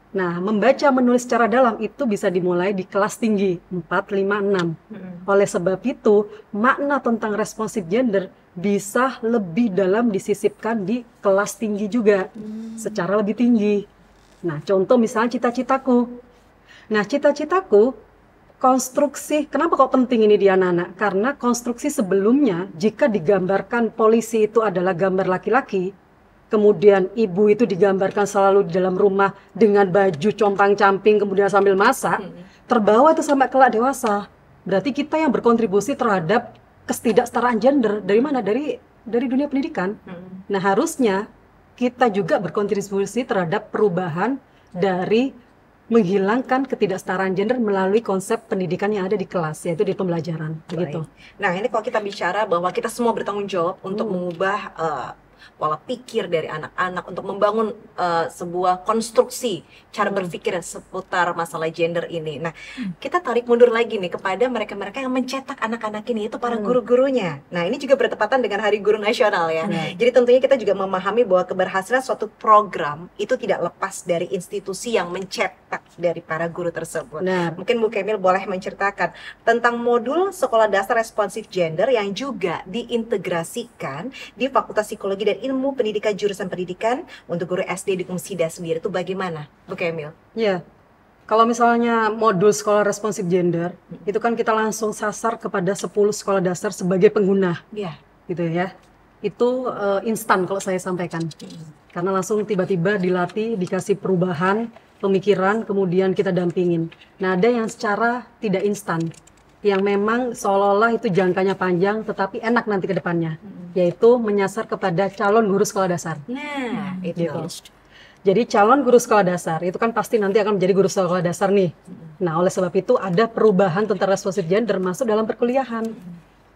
[SPEAKER 3] Nah, membaca, menulis secara dalam itu bisa dimulai di kelas tinggi 4, 5, 6. Oleh sebab itu, makna tentang responsif gender bisa lebih dalam disisipkan di kelas tinggi juga, secara lebih tinggi. Nah, contoh misalnya cita-citaku. Nah, cita-citaku, konstruksi, kenapa kok penting ini di anak-anak? Karena konstruksi sebelumnya, jika digambarkan polisi itu adalah gambar laki-laki, kemudian ibu itu digambarkan selalu di dalam rumah dengan baju compang-camping, kemudian sambil masak, terbawa itu sampai kelak dewasa. Berarti kita yang berkontribusi terhadap ketidaksetaraan gender. Dari mana? Dari dunia pendidikan. Nah, harusnya kita juga berkontribusi terhadap perubahan dari menghilangkan ketidaksetaraan gender melalui konsep pendidikan yang ada di kelas, yaitu di pembelajaran. Begitu.
[SPEAKER 1] Nah, ini kalau kita bicara bahwa kita semua bertanggung jawab untuk mengubah pola pikir dari anak-anak, untuk membangun sebuah konstruksi cara berpikir seputar masalah gender ini. Nah, kita tarik mundur lagi nih kepada mereka-mereka yang mencetak anak-anak ini, itu para guru-gurunya. Nah, ini juga bertepatan dengan Hari Guru Nasional ya. Jadi tentunya kita juga memahami bahwa keberhasilan suatu program itu tidak lepas dari institusi yang mencetak dari para guru tersebut. Mungkin Bu Kemil boleh menceritakan tentang modul sekolah dasar responsif gender yang juga diintegrasikan di Fakultas Psikologi dan Ilmu Pendidikan jurusan pendidikan untuk guru SD di UMSIDA sendiri, itu bagaimana, Bu Kemil?
[SPEAKER 3] Ya, kalau misalnya modul sekolah responsif gender, itu kan kita langsung sasar kepada 10 sekolah dasar sebagai pengguna, gitu ya. Itu instan kalau saya sampaikan, karena langsung tiba-tiba dilatih, dikasih perubahan pemikiran, kemudian kita dampingin. Nah, ada yang secara tidak instan, yang memang seolah-olah itu jangkanya panjang tetapi enak nanti ke depannya, yaitu menyasar kepada calon guru sekolah dasar.
[SPEAKER 1] Nah, itu.
[SPEAKER 3] Jadi calon guru sekolah dasar itu kan pasti nanti akan menjadi guru sekolah dasar nih. Nah, oleh sebab itu ada perubahan tentang responsif gender masuk dalam perkuliahan.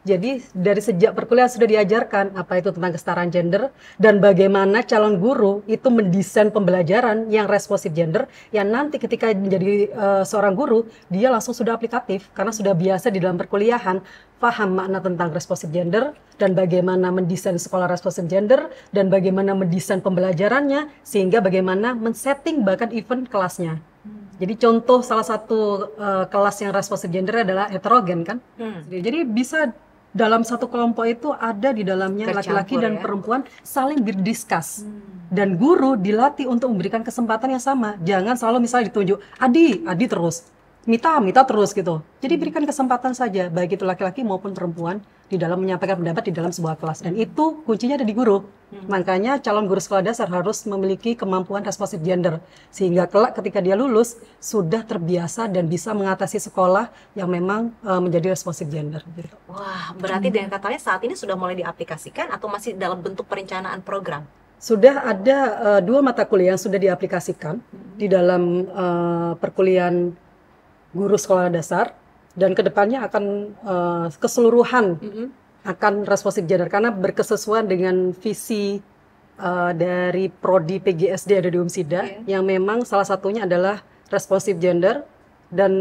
[SPEAKER 3] Jadi dari sejak perkuliahan sudah diajarkan apa itu tentang kesetaraan gender dan bagaimana calon guru itu mendesain pembelajaran yang responsif gender yang nanti ketika menjadi seorang guru dia langsung sudah aplikatif karena sudah biasa di dalam perkuliahan paham makna tentang responsif gender dan bagaimana mendesain sekolah responsif gender dan bagaimana mendesain pembelajarannya sehingga bagaimana men-setting bahkan event kelasnya. Jadi contoh salah satu kelas yang responsif gender adalah heterogen kan. Jadi bisa dalam satu kelompok itu ada di dalamnya laki-laki dan perempuan saling berdiskus. Dan guru dilatih untuk memberikan kesempatan yang sama. Jangan selalu misalnya ditunjuk, Adi terus. Mita terus gitu. Jadi berikan kesempatan saja, baik itu laki-laki maupun perempuan di dalam menyampaikan pendapat di dalam sebuah kelas. Dan itu kuncinya ada di guru. Makanya calon guru sekolah dasar harus memiliki kemampuan responsif gender. Sehingga kelak ketika dia lulus, sudah terbiasa dan bisa mengatasi sekolah yang memang menjadi responsif gender. Gitu.
[SPEAKER 1] Wah, berarti dengan katanya saat ini sudah mulai diaplikasikan atau masih dalam bentuk perencanaan program?
[SPEAKER 3] Sudah ada 2 mata kuliah yang sudah diaplikasikan di dalam perkuliahan guru sekolah dasar dan kedepannya akan keseluruhan akan responsif gender karena berkesesuaian dengan visi dari prodi PGSD ada di UMSIDA yang memang salah satunya adalah responsif gender dan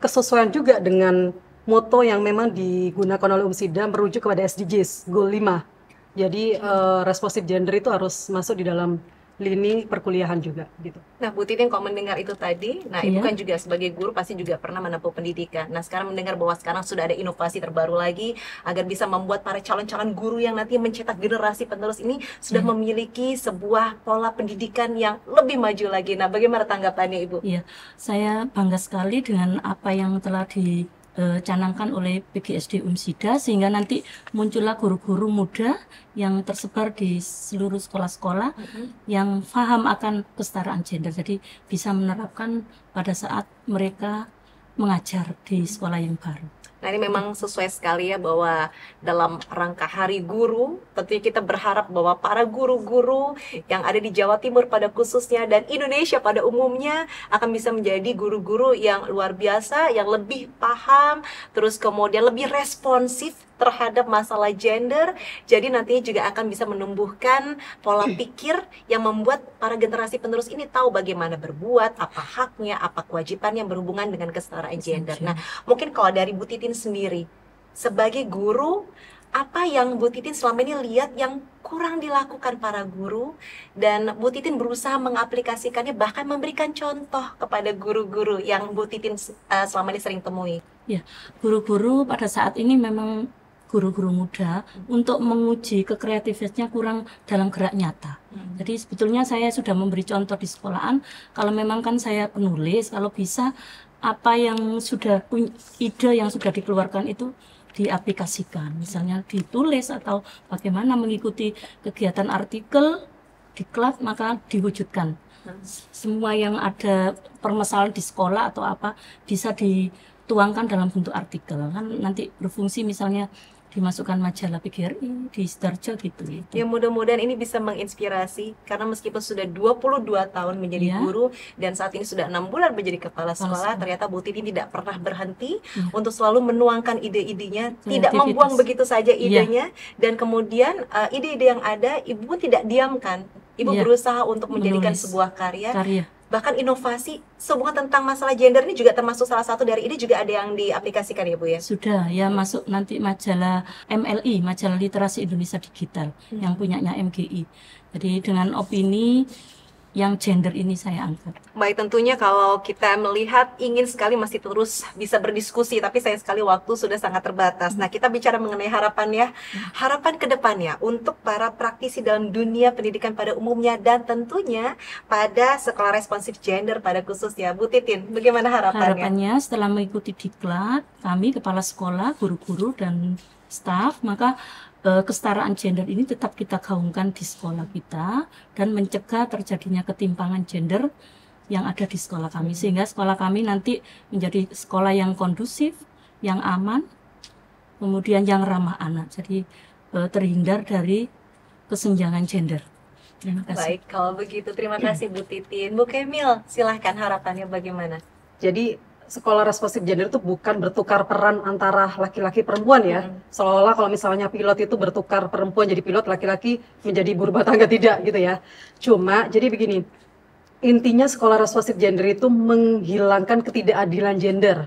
[SPEAKER 3] kesesuaian juga dengan moto yang memang digunakan oleh UMSIDA merujuk kepada SDGs Goal 5. Jadi responsif gender itu harus masuk di dalam lini perkuliahan juga gitu.
[SPEAKER 1] Nah, Bu Titin kalau mendengar itu tadi, nah Ibu kan juga sebagai guru pasti juga pernah menempuh pendidikan. Nah, sekarang mendengar bahwa sekarang sudah ada inovasi terbaru lagi agar bisa membuat para calon-calon guru yang nanti mencetak generasi penerus ini sudah memiliki sebuah pola pendidikan yang lebih maju lagi. Nah, bagaimana tanggapannya Ibu?
[SPEAKER 2] Iya, saya bangga sekali dengan apa yang telah dicanangkan oleh PGSD UMSIDA sehingga nanti muncullah guru-guru muda yang tersebar di seluruh sekolah-sekolah yang paham akan kesetaraan gender, jadi bisa menerapkan pada saat mereka mengajar di sekolah yang baru.
[SPEAKER 1] Nah, ini memang sesuai sekali ya bahwa dalam rangka Hari Guru, tentunya kita berharap bahwa para guru-guru yang ada di Jawa Timur pada khususnya dan Indonesia pada umumnya akan bisa menjadi guru-guru yang luar biasa, yang lebih paham, terus kemudian lebih responsif terhadap masalah gender. Jadi nantinya juga akan bisa menumbuhkan pola pikir yang membuat para generasi penerus ini tahu bagaimana berbuat, apa haknya, apa kewajibannya yang berhubungan dengan kesetaraan gender. Nah, mungkin kalau dari Bu Titin sendiri sebagai guru, apa yang Bu Titin selama ini lihat yang kurang dilakukan para guru, dan Bu Titin berusaha mengaplikasikannya, bahkan memberikan contoh kepada guru-guru yang Bu Titin selama ini sering temui?
[SPEAKER 2] Ya, guru-guru pada saat ini memang guru-guru muda untuk menguji kekreativitasnya kurang dalam gerak nyata. Jadi sebetulnya saya sudah memberi contoh di sekolahan, kalau memang kan saya penulis, kalau bisa apa yang sudah punya ide yang sudah dikeluarkan itu diaplikasikan, misalnya ditulis atau bagaimana mengikuti kegiatan artikel di kelas, maka diwujudkan. Semua yang ada permasalahan di sekolah atau apa bisa dituangkan dalam bentuk artikel, kan nanti berfungsi misalnya dimasukkan majalah PGRI, di Sidoarjo gitu.
[SPEAKER 1] Ya mudah-mudahan ini bisa menginspirasi, karena meskipun sudah 22 tahun menjadi guru dan saat ini sudah 6 bulan menjadi kepala sekolah, ternyata Bu Titin tidak pernah berhenti untuk selalu menuangkan ide-idenya, tidak membuang begitu saja idenya, dan kemudian ide-ide yang ada Ibu tidak diamkan. Ibu berusaha untuk menjadikan sebuah karya. Bahkan inovasi sehubungan tentang masalah gender ini juga termasuk salah satu dari ini, juga ada yang diaplikasikan ya Bu ya?
[SPEAKER 2] Sudah ya, masuk nanti majalah MLI, Majalah Literasi Indonesia Digital, yang punyanya MGI. Jadi dengan opini yang gender ini saya angkat.
[SPEAKER 1] Baik, tentunya kalau kita melihat ingin sekali masih terus bisa berdiskusi, tapi sayang sekali waktu sudah sangat terbatas. Nah, kita bicara mengenai harapan ya, harapan ke depannya untuk para praktisi dalam dunia pendidikan pada umumnya, dan tentunya pada sekolah responsif gender pada khususnya. Bu Titin, bagaimana harapannya?
[SPEAKER 2] Harapannya setelah mengikuti diklat, kami kepala sekolah, guru-guru dan staf, maka kesetaraan gender ini tetap kita gaungkan di sekolah kita dan mencegah terjadinya ketimpangan gender yang ada di sekolah kami, sehingga sekolah kami nanti menjadi sekolah yang kondusif, yang aman, kemudian yang ramah anak, jadi terhindar dari kesenjangan gender. Terima kasih.
[SPEAKER 1] Baik, kalau begitu terima kasih Bu Titin. Bu Kemil, silahkan harapannya bagaimana?
[SPEAKER 3] Jadi sekolah responsif gender itu bukan bertukar peran antara laki-laki perempuan ya. Seolah-olah kalau misalnya pilot itu bertukar perempuan jadi pilot, laki-laki menjadi ibu rumah tangga, tidak gitu ya. Cuma jadi begini, intinya sekolah responsif gender itu menghilangkan ketidakadilan gender.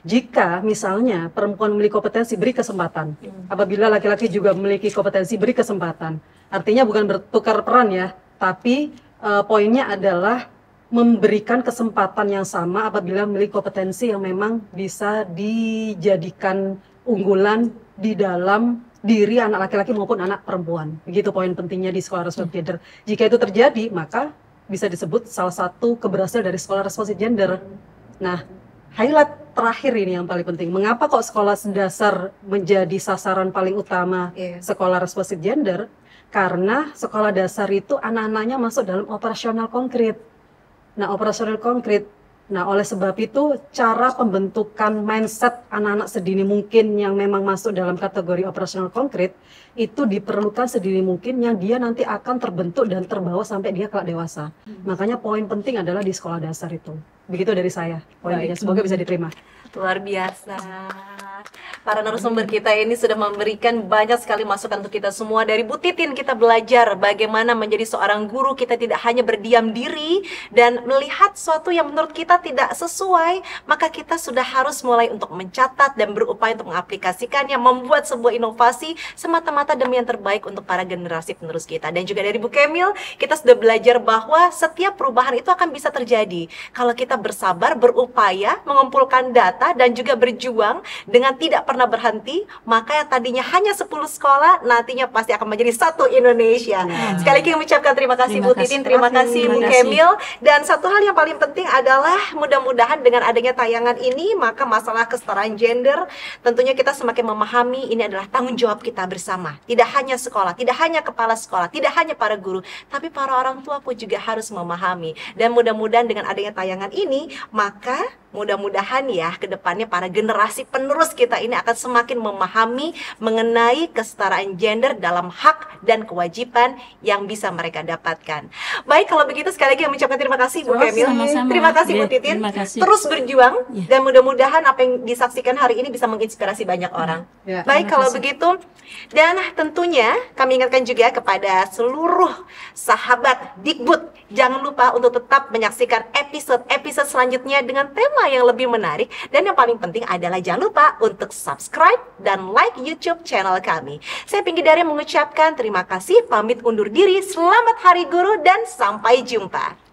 [SPEAKER 3] Jika misalnya perempuan memiliki kompetensi, beri kesempatan. Apabila laki-laki juga memiliki kompetensi, beri kesempatan. Artinya bukan bertukar peran ya, tapi poinnya adalah memberikan kesempatan yang sama apabila memiliki kompetensi yang memang bisa dijadikan unggulan di dalam diri anak laki-laki maupun anak perempuan. Begitu poin pentingnya di sekolah responsif gender. Jika itu terjadi, maka bisa disebut salah satu keberhasilan dari sekolah responsif gender. Nah, highlight terakhir ini yang paling penting. Mengapa kok sekolah dasar menjadi sasaran paling utama sekolah responsif gender? Karena sekolah dasar itu anak-anaknya masuk dalam operasional konkret. Nah, operasional konkret. Nah, oleh sebab itu cara pembentukan mindset anak-anak sedini mungkin yang memang masuk dalam kategori operasional konkret itu diperlukan sedini mungkin, yang dia nanti akan terbentuk dan terbawa sampai dia kelak dewasa. Makanya poin penting adalah di sekolah dasar itu. Begitu dari saya poinnya. Semoga bisa diterima.
[SPEAKER 1] Luar biasa. Para narasumber kita ini sudah memberikan banyak sekali masukan untuk kita semua. Dari Bu Titin kita belajar bagaimana menjadi seorang guru. Kita tidak hanya berdiam diri dan melihat sesuatu yang menurut kita tidak sesuai, maka kita sudah harus mulai untuk mencatat dan berupaya untuk mengaplikasikannya, membuat sebuah inovasi semata-mata demi yang terbaik untuk para generasi penerus kita. Dan juga dari Bu Kemil, kita sudah belajar bahwa setiap perubahan itu akan bisa terjadi kalau kita bersabar, berupaya, mengumpulkan data, dan juga berjuang dengan tidak pernah berhenti, maka yang tadinya hanya 10 sekolah nantinya pasti akan menjadi satu Indonesia. Sekali lagi mengucapkan terima kasih Bu Titin, terima kasih Bu Kemil. Dan satu hal yang paling penting adalah mudah-mudahan dengan adanya tayangan ini, maka masalah kesetaraan gender tentunya kita semakin memahami ini adalah tanggung jawab kita bersama. Tidak hanya sekolah, tidak hanya kepala sekolah, tidak hanya para guru, tapi para orang tua pun juga harus memahami. Dan mudah-mudahan dengan adanya tayangan ini, maka mudah-mudahan ya ke depannya para generasi penerus kita ini akan semakin memahami mengenai kesetaraan gender dalam hak dan kewajiban yang bisa mereka dapatkan. Baik, kalau begitu sekali lagi mengucapkan terima kasih Bu Kemil. Terima kasih Bu Titin. Terus berjuang dan mudah-mudahan apa yang disaksikan hari ini bisa menginspirasi banyak orang. Baik, kalau begitu, dan tentunya kami ingatkan juga kepada seluruh sahabat Dikbud, jangan lupa untuk tetap menyaksikan episode-episode selanjutnya dengan tema yang lebih menarik dan Dan yang paling penting adalah jangan lupa untuk subscribe dan like YouTube channel kami. Saya Pinky Daria mengucapkan terima kasih, pamit undur diri, selamat Hari Guru dan sampai jumpa.